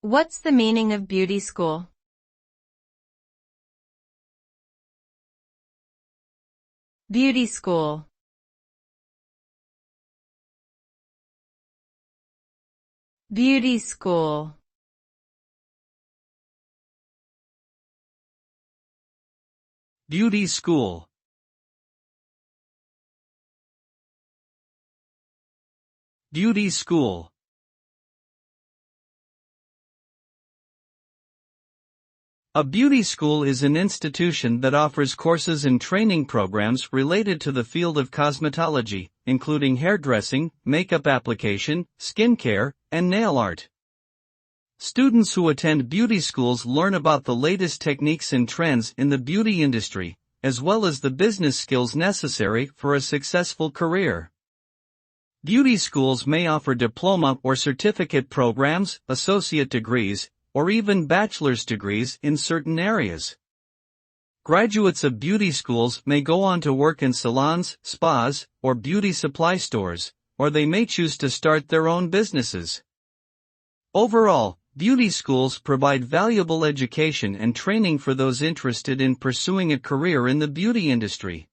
What's the meaning of beauty school? Beauty school. Beauty school. Beauty school. Beauty school. A beauty school is an institution that offers courses and training programs related to the field of cosmetology, including hairdressing, makeup application, skincare, and nail art. Students who attend beauty schools learn about the latest techniques and trends in the beauty industry, as well as the business skills necessary for a successful career. Beauty schools may offer diploma or certificate programs, associate degrees, or even bachelor's degrees in certain areas. Graduates of beauty schools may go on to work in salons, spas, or beauty supply stores, or they may choose to start their own businesses. Overall, beauty schools provide valuable education and training for those interested in pursuing a career in the beauty industry.